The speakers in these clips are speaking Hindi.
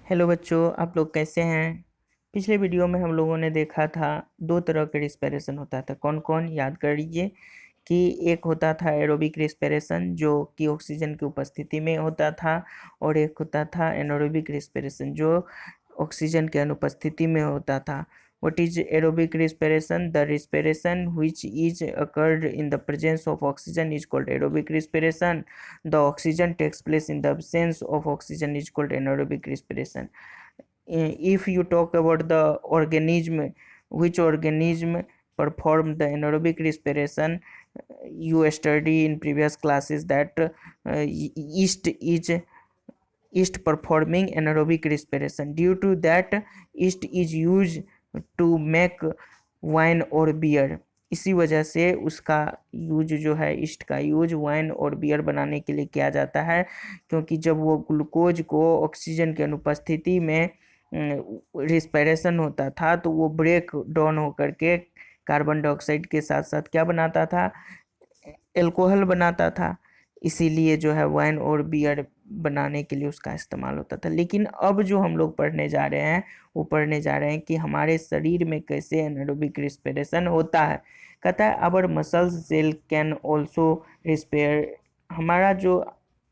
हेलो बच्चों, आप लोग कैसे हैं। पिछले वीडियो में हम लोगों ने देखा था दो तरह के रिस्पिरेशन होता था। कौन कौन, याद कर लीजिए कि एक होता था एरोबिक रिस्पिरेशन जो कि ऑक्सीजन की उपस्थिति में होता था, और एक होता था एनारोबिक रिस्पिरेशन जो ऑक्सीजन के अनुपस्थिति में होता था। What is aerobic respiration? The respiration which is occurred in the presence of oxygen is called aerobic respiration. The oxygen takes place in the absence of oxygen is called anaerobic respiration. If you talk about the organism, which organism perform the anaerobic respiration, you study in previous classes that yeast performing anaerobic respiration. Due to that, yeast is used to make wine और बियर। इसी वजह से उसका यूज जो है, ईस्ट का यूज वाइन और बियर बनाने के लिए किया जाता है, क्योंकि जब वो ग्लूकोज को ऑक्सीजन की अनुपस्थिति में रिस्पिरेशन होता था तो वो ब्रेक डाउन होकर के कार्बन डाइऑक्साइड के साथ साथ क्या बनाता था, एल्कोहल बनाता था। इसीलिए जो है वाइन और बियर बनाने के लिए उसका इस्तेमाल होता था। लेकिन अब जो हम लोग पढ़ने जा रहे हैं वो पढ़ने जा रहे हैं कि हमारे शरीर में कैसे एनारोबिक रिस्पिरेशन होता है। कहता है our muscles cell can also repair. हमारा जो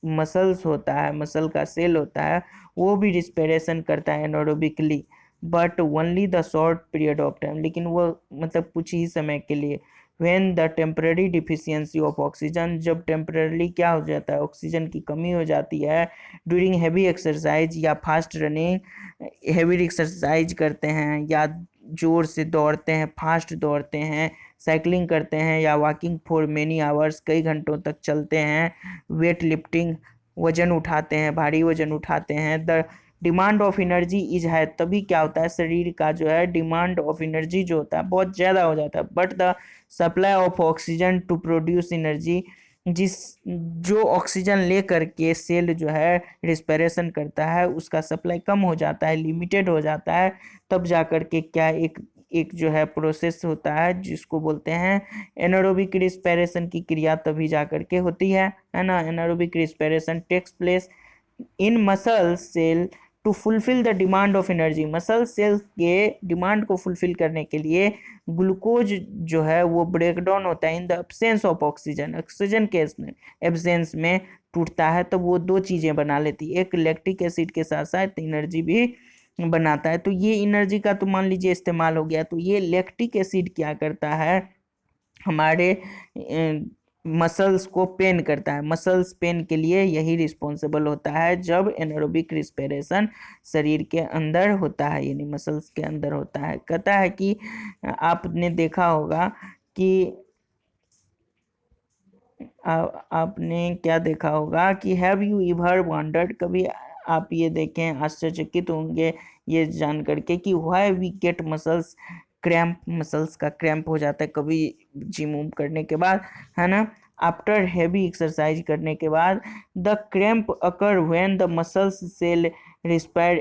मसल्स होता है, मसल का सेल होता है, वो भी रिस्पिरेशन करता है anaerobically, but only the short period of time. लेकिन वो मतलब कुछ ही समय के लिए। When the temporary deficiency of oxygen, जब टेम्पररी क्या हो जाता है, ऑक्सीजन की कमी हो जाती है ड्यूरिंग हैवी एक्सरसाइज या फास्ट रनिंग। हैवी एक्सरसाइज करते हैं या जोर से दौड़ते हैं, फास्ट दौड़ते हैं, साइकिलिंग करते हैं या वॉकिंग फॉर मेनी आवर्स, कई घंटों तक चलते हैं, वेट लिफ्टिंग वजन उठाते हैं, भारी वजन उठाते हैं, the demand of energy is है, तभी क्या होता है, शरीर का जो है डिमांड ऑफ एनर्जी जो होता है बहुत ज़्यादा हो जाता है। But the supply of oxygen to produce energy, जिस जो ऑक्सीजन ले करके सेल जो है रिस्पिरेशन करता है उसका सप्लाई कम हो जाता है, लिमिटेड हो जाता है। तब जा कर के क्या एक एक जो है प्रोसेस होता है जिसको बोलते हैं एनारोबिक रिस्पिरेशन की क्रिया, तभी जा कर के होती है ना। Anaerobic respiration takes place in muscle cell to fulfil the demand of energy. Muscle cell के डिमांड को फुलफिल करने के लिए ग्लूकोज जो है वो ब्रेक डाउन होता है in the absence of oxygen. Oxygen के एब्सेंस में टूटता है, तो वो दो चीज़ें बना लेती है, एक लैक्टिक एसिड के साथ साथ एनर्जी भी बनाता है। तो ये एनर्जी का तो मान लीजिए इस्तेमाल हो गया, तो ये लैक्टिक एसिड क्या करता है, हमारे मसल्स को पेन करता है। मसल्स पेन के लिए यही रिस्पॉन्सिबल होता है जब एनारोबिक रिस्पिरेशन शरीर के अंदर होता है, यानी मसल्स के अंदर होता है। कहता है कि आपने देखा होगा कि आपने क्या देखा होगा कि हैव यू एवर वंडर्ड, कभी आप ये देखें, आश्चर्यचकित होंगे ये जान करके कि why we get muscles cramp, muscles का क्रैम्प हो जाता है कभी जिम उम करने के बाद, है ना। आफ्टर हैवी एक्सरसाइज करने के बाद the cramp occur when the muscles cell respire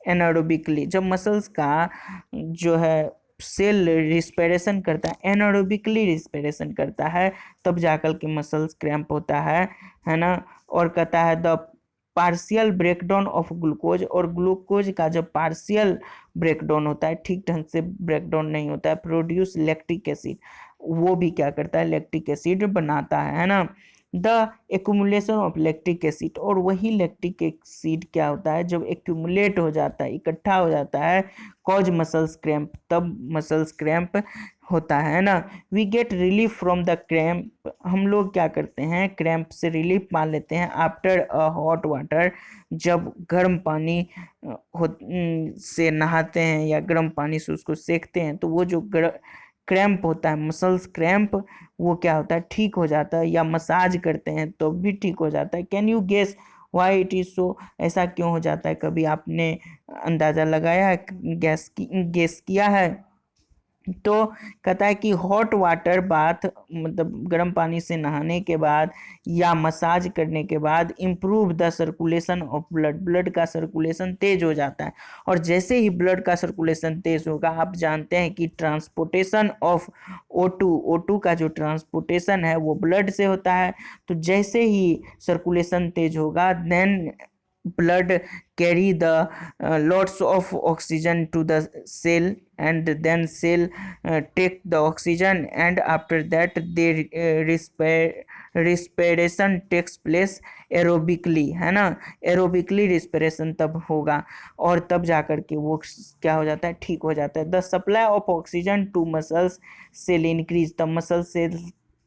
anaerobically, जब मसल्स का जो है सेल रिस्पिरेशन करता है, एनारोबिकली रिस्पिरेशन करता है, तब जाकर के मसल्स क्रैम्प होता है ना। और कहता है the partial breakdown of glucose, और ग्लूकोज का जब पार्शियल ब्रेकडाउन होता है, ठीक ढंग से ब्रेकडाउन नहीं होता है, प्रोड्यूस लैक्टिक एसिड, वो भी क्या करता है, लैक्टिक एसिड बनाता है ना। The accumulation of lactic acid, और वही लैक्टिक एसिड क्या होता है, जब एक्यूमुलेट हो जाता है, इकट्ठा हो जाता है, कॉज मसल्स क्रैम्प, तब मसल्स क्रैम्प होता है ना। We get relief from the cramp, हम लोग क्या करते हैं, क्रैम्प से रिलीफ पा लेते हैं आफ्टर अ हॉट वाटर, जब गर्म पानी से नहाते हैं या गर्म पानी से उसको सेकते हैं, तो वो जो क्रैम्प होता है, मसल्स क्रैम्प, वो क्या होता है, ठीक हो जाता है, या मसाज करते हैं तो भी ठीक हो जाता है। Can you guess why it is so, ऐसा क्यों हो जाता है, कभी आपने अंदाजा लगाया है, गेस किया है। तो कहता है कि हॉट वाटर बाथ, मतलब गर्म पानी से नहाने के बाद या मसाज करने के बाद improve the circulation of blood, blood का सर्कुलेशन तेज हो जाता है। और जैसे ही ब्लड का सर्कुलेशन तेज होगा, आप जानते हैं कि ट्रांसपोर्टेशन ऑफ O2 का जो ट्रांसपोर्टेशन है वो ब्लड से होता है। तो जैसे ही सर्कुलेशन तेज होगा, then blood carry the lots of oxygen to the cell, and then cell take the oxygen, and after that their respiration takes place aerobically, है ना। एरोबिकली रिस्पिरेशन तब होगा और तब जाकर के वो क्या हो जाता है, ठीक हो जाता है। The supply of oxygen to muscles cell increase, तब मसल सेल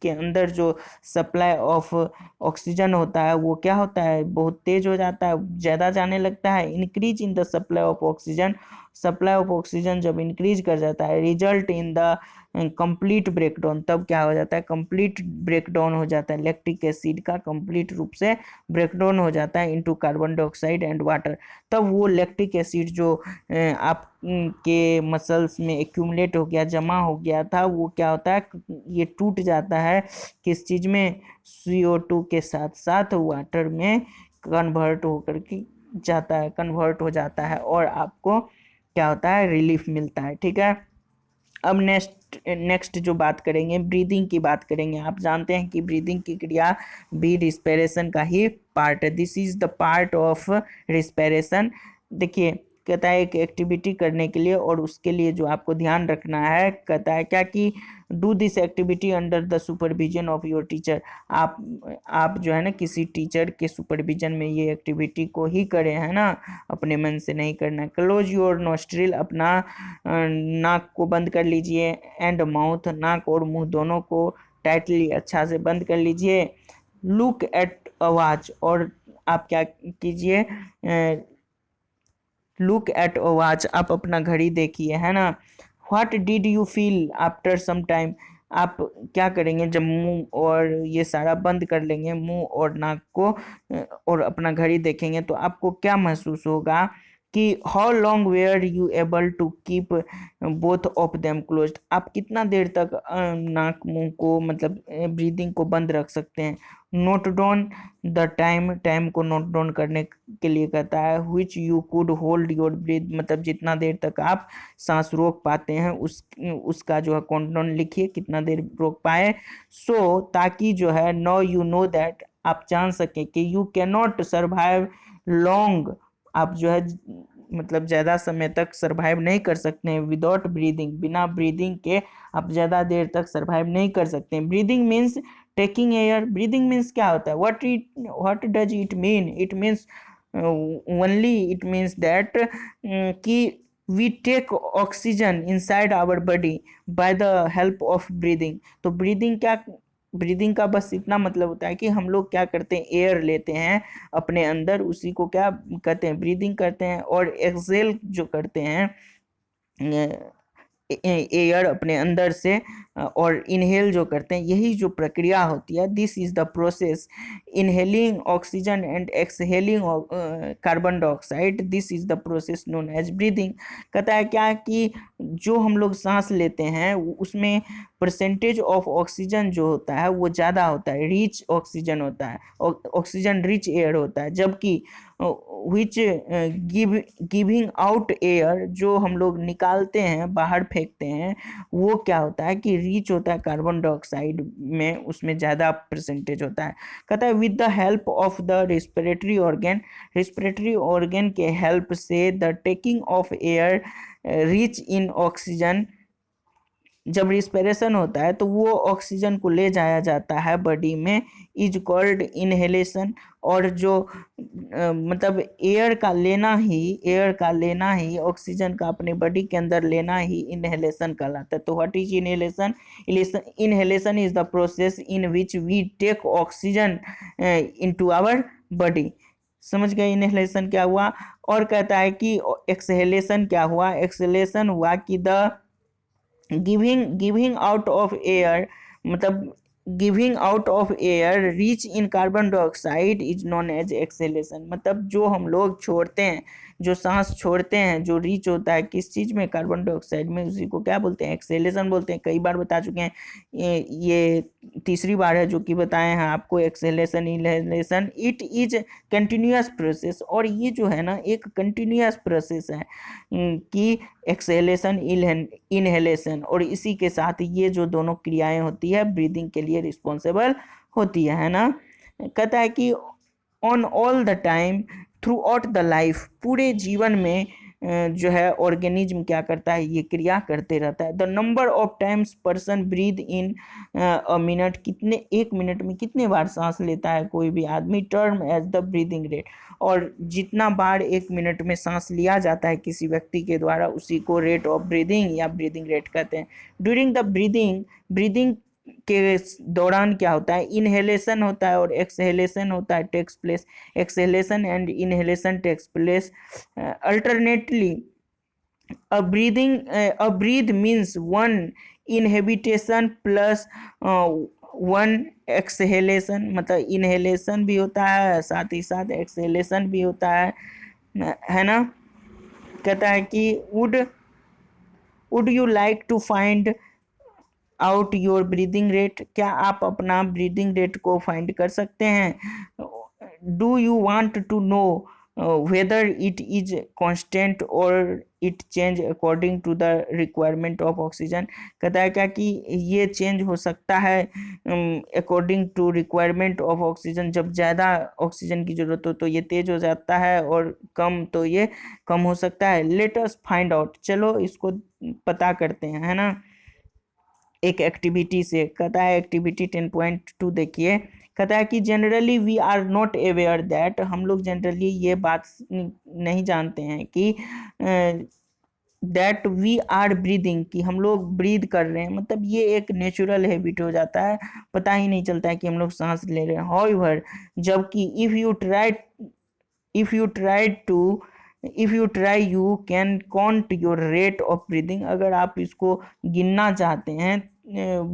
के अंदर जो सप्लाई ऑफ ऑक्सीजन होता है वो क्या होता है, बहुत तेज हो जाता है, ज़्यादा जाने लगता है। Increase in the supply of oxygen, supply of oxygen जब इंक्रीज कर जाता है, result in the complete breakdown, तब क्या हो जाता है, कंप्लीट ब्रेकडाउन हो जाता है, लैक्टिक एसिड का कंप्लीट रूप से ब्रेकडाउन हो जाता है into carbon dioxide and water. तब वो लैक्टिक एसिड जो आप के मसल्स में एक्यूमुलेट हो गया, जमा हो गया था, वो क्या होता है, ये टूट जाता है किस चीज़ में, CO2 के साथ साथ वाटर में कन्वर्ट होकर के जाता है, कन्वर्ट हो जाता है, और आपको क्या होता है, रिलीफ मिलता है। ठीक है, अब नेक्स्ट जो बात करेंगे, ब्रीदिंग की बात करेंगे। आप जानते हैं कि ब्रीदिंग की क्रिया भी रिस्पिरेशन का ही पार्ट है। This is the part of respiration. देखिए, कहता है एक एक्टिविटी करने के लिए और उसके लिए जो आपको ध्यान रखना है, कहता है क्या कि do this activity under the supervision of your teacher. आप जो है ना किसी टीचर के सुपरविजन में ये एक्टिविटी को ही करें, है ना, अपने मन से नहीं करना। क्लोज योर नोस्ट्रिल, अपना नाक को बंद कर लीजिए, एंड माउथ, नाक और मुंह दोनों को टाइटली अच्छा से बंद कर लीजिए। लुक एट अ वॉच, और आप क्या कीजिए, लुक एट अ वॉच, आप अपना घड़ी देखिए, है ना। What did you feel after some time, आप क्या करेंगे जब मुंह और ये सारा बंद कर लेंगे, मुंह और नाक को, और अपना घड़ी देखेंगे, तो आपको क्या महसूस होगा कि how long were you able to keep both of them closed, आप कितना देर तक नाक मुंह को मतलब ब्रीदिंग को बंद रख सकते हैं। Note down the time, time को नोट डाउन करने के लिए कहता है। Which you could hold your breathe, मतलब जितना देर तक आप सांस रोक पाते हैं उसका जो है काउंटडाउन लिखिए, कितना देर रोक पाए। सो ताकि जो है नो यू नो दैट, आप जान सकें कि you can not survive long, आप जो है मतलब ज़्यादा समय तक सरवाइव नहीं कर सकते हैं विदाउट ब्रीदिंग, बिना ब्रीदिंग के आप ज़्यादा देर तक सरवाइव नहीं कर सकते हैं। Breathing means taking air, breathing means क्या होता है, what does it mean, it means only, it means that कि we take oxygen inside our body by the help of breathing. तो ब्रीदिंग क्या, ब्रीदिंग का बस इतना मतलब होता है कि हम लोग क्या करते हैं, एयर लेते हैं अपने अंदर, उसी को क्या कहते हैं, ब्रीदिंग करते हैं। और एक्सेल जो करते हैं एयर अपने अंदर से, और इनहेल जो करते हैं, यही जो प्रक्रिया होती है, this is the process, inhaling oxygen and exhaling carbon dioxide, this is the process known as breathing. कहता है क्या कि जो हम लोग सांस लेते हैं उसमें परसेंटेज ऑफ ऑक्सीजन जो होता है वो ज़्यादा होता है, रिच ऑक्सीजन होता है, ऑक्सीजन रिच एयर होता है, जबकि विच गिविंग आउट एयर, जो हम लोग निकालते हैं बाहर फेंकते हैं, वो क्या होता है कि रिच होता है कार्बन डाइऑक्साइड में, उसमें ज़्यादा परसेंटेज होता है। कहता है with the help of the respiratory organ, respiratory organ के हेल्प से the taking of air rich in oxygen, जब रिस्पिरेशन होता है तो वो ऑक्सीजन को ले जाया जाता है बॉडी में, इज कॉल्ड इनहेलेशन। और जो मतलब एयर का लेना ही, एयर का लेना ही, ऑक्सीजन का अपने बॉडी के अंदर लेना ही इनहेलेशन कहलाता है। तो what is inhalation, inhalation is the process in which we take oxygen into our body. समझ गए इनहेलेशन क्या हुआ। और कहता है कि एक्सहेलेशन क्या हुआ, एक्सहेलेशन हुआ कि the giving out of air, मतलब giving out of air rich in carbon dioxide is known as exhalation. मतलब जो हम लोग छोड़ते हैं, जो सांस छोड़ते हैं जो रिच होता है किस चीज़ में, कार्बन डाइऑक्साइड में, उसी को क्या बोलते हैं, एक्सेलेशन बोलते हैं। कई बार बता चुके हैं, ये तीसरी बार है जो कि बताए हैं आपको, acceleration inhalation, it is continuous process. और ये जो है ना एक कंटिन्यूअस प्रोसेस है कि एक्सेलेशन इनहेलेशन, और इसी के साथ ये जो दोनों क्रियाएं होती है ब्रीदिंग के लिए रिस्पॉन्सिबल होती है ना। कहता है कि on all the time through out the life, पूरे जीवन में जो है ऑर्गेनिज्म क्या करता है, ये क्रिया करते रहता है। The number of times person breathe in a minute, कितने, एक मिनट में कितने बार सांस लेता है कोई भी आदमी, term as the breathing rate, और जितना बार एक मिनट में सांस लिया जाता है किसी व्यक्ति के द्वारा उसी को रेट ऑफ ब्रीदिंग या ब्रीदिंग रेट कहते हैं। ड्यूरिंग द ब्रीदिंग के दौरान क्या होता है, इनहेलेशन होता है और एक्सहेलेशन होता है, takes place, exhalation and inhalation takes place alternately. A breathe means one inhabitation plus one exhalation, मतलब इनहेलेशन भी होता है साथ ही साथ एक्सहेलेशन भी होता है ना। कहता है कि would you like to find out your breathing rate, क्या आप अपना ब्रीदिंग रेट को फाइंड कर सकते हैं। Do you want to know whether it is constant और it change according to the requirement of oxygen, कहता है क्या कि ये चेंज हो सकता है according to requirement of oxygen, जब ज़्यादा ऑक्सीजन की ज़रूरत हो तो ये तेज हो जाता है और कम तो ये कम हो सकता है। लेट अस फाइंड आउट, चलो इसको पता करते हैं, है ना, एक एक्टिविटी से। कहता है एक्टिविटी 10.2 देखिए, कहता है कि generally we are not aware that, हम लोग जनरली ये बात नहीं जानते हैं कि दैट वी आर ब्रीदिंग, कि हम लोग ब्रीद कर रहे हैं, मतलब ये एक नेचुरल हैबिट हो जाता है, पता ही नहीं चलता है कि हम लोग सांस ले रहे हैं। हाउएवर, जबकि if you try to if you try you can count your rate of breathing, अगर आप इसको गिनना चाहते हैं,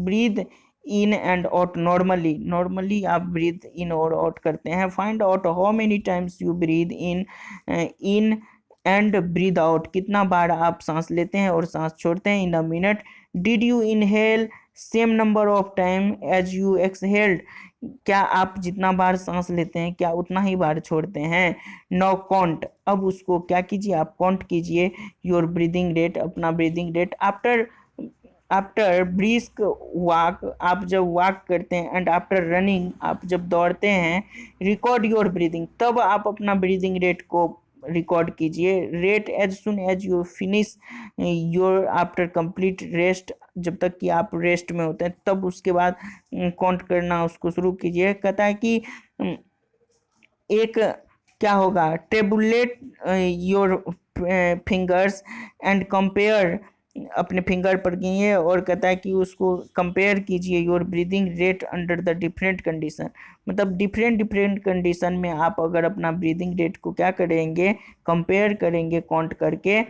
breathe in and out normally आप ब्रीद इन और आउट करते हैं। Find out how many times you breathe in and breathe out, कितना बार आप सांस लेते हैं और सांस छोड़ते हैं in a minute. Did you inhale same number of time as you exhaled, क्या आप जितना बार सांस लेते हैं क्या उतना ही बार छोड़ते हैं। नाउ काउंट, अब उसको क्या कीजिए, आप काउंट कीजिए योर ब्रीदिंग रेट, अपना breathing rate. After brisk walk, आप जब वॉक करते हैं, एंड आफ्टर रनिंग, आप जब दौड़ते हैं, रिकॉर्ड योर ब्रीदिंग, तब आप अपना ब्रीदिंग रेट को रिकॉर्ड कीजिए। Rate as soon as you finish your after complete rest, जब तक कि आप रेस्ट में होते हैं तब उसके बाद काउंट करना उसको शुरू कीजिए। कहता है कि एक क्या होगा, tablet your fingers and compare, अपने फिंगर पर गिनिए और कहता है कि उसको कंपेयर कीजिए your breathing rate under the different condition, मतलब डिफरेंट कंडीशन में आप अगर अपना ब्रीदिंग रेट को क्या करेंगे, कंपेयर करेंगे काउंट करके,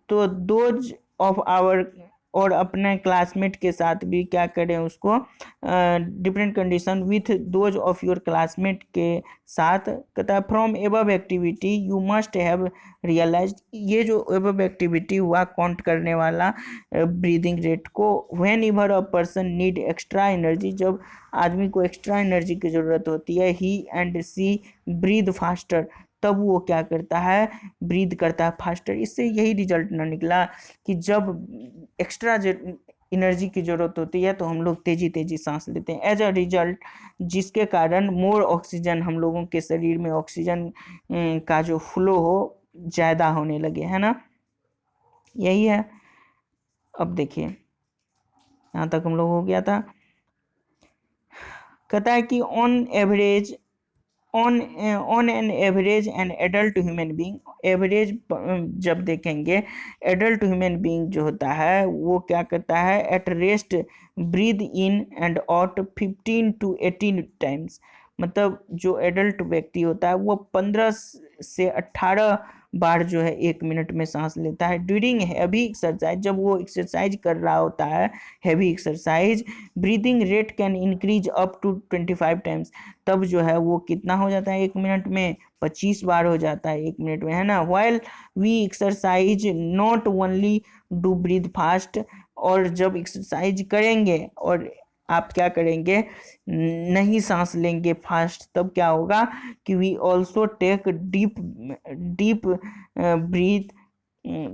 तो दोज ऑफ आवर, और अपने क्लासमेट के साथ भी क्या करें उसको, different condition with those of your classmate के साथ। कहता है from above activity you must have realise, ये जो एबव एक्टिविटी हुआ काउंट करने वाला ब्रीदिंग रेट को, whenever a person need extra energy, जब आदमी को एक्स्ट्रा एनर्जी की ज़रूरत होती है, he and she breathe faster, तब वो क्या करता है, ब्रीद करता है फास्टर। इससे यही रिजल्ट ना निकला कि जब एक्स्ट्रा एनर्जी की ज़रूरत होती है तो हम लोग तेज़ी सांस लेते हैं, एज अ रिजल्ट जिसके कारण मोर ऑक्सीजन, हम लोगों के शरीर में ऑक्सीजन का जो फ्लो हो ज़्यादा होने लगे, है ना, यही है। अब देखिए यहाँ तक हम लोग हो गया था। कहता है कि on an average an adult human being, average जब देखेंगे, एडल्ट ह्यूमन बीइंग जो होता है वो क्या करता है, at rest breathe in and out 15 to 18 times, मतलब जो एडल्ट व्यक्ति होता है वो 15 से 18 बार जो है एक मिनट में सांस लेता है। ड्यूरिंग हैवी एक्सरसाइज, जब वो एक्सरसाइज कर रहा होता है, heavy exercise, breathing rate can increase up to 25 times, तब जो है वो कितना हो जाता है एक मिनट में, 25 बार हो जाता है एक मिनट में, है ना। While we exercise not only do breathe fast, और जब एक्सरसाइज करेंगे और आप क्या करेंगे, नहीं सांस लेंगे फास्ट, तब क्या होगा कि we also take deep breath,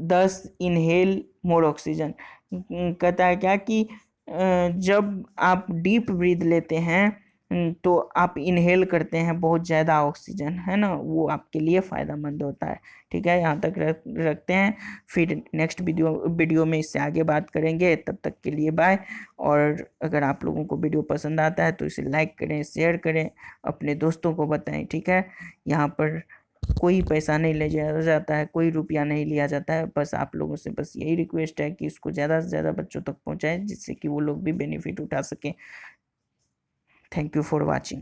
thus inhale more oxygen. कहता है क्या कि जब आप डीप ब्रीथ लेते हैं तो आप इनहेल करते हैं बहुत ज़्यादा ऑक्सीजन, है ना, वो आपके लिए फ़ायदेमंद होता है। ठीक है, यहाँ तक रखते हैं, फिर नेक्स्ट वीडियो में इससे आगे बात करेंगे। तब तक के लिए बाय। और अगर आप लोगों को वीडियो पसंद आता है तो इसे लाइक करें, शेयर करें, अपने दोस्तों को बताएं। ठीक है, यहाँ पर कोई पैसा नहीं ले जाया जाता है, कोई रुपया नहीं लिया जाता है, बस आप लोगों से बस यही रिक्वेस्ट है कि इसको ज़्यादा से ज़्यादा बच्चों तक पहुँचाएं, जिससे कि वो लोग भी बेनिफिट उठा सकें। Thank you for watching.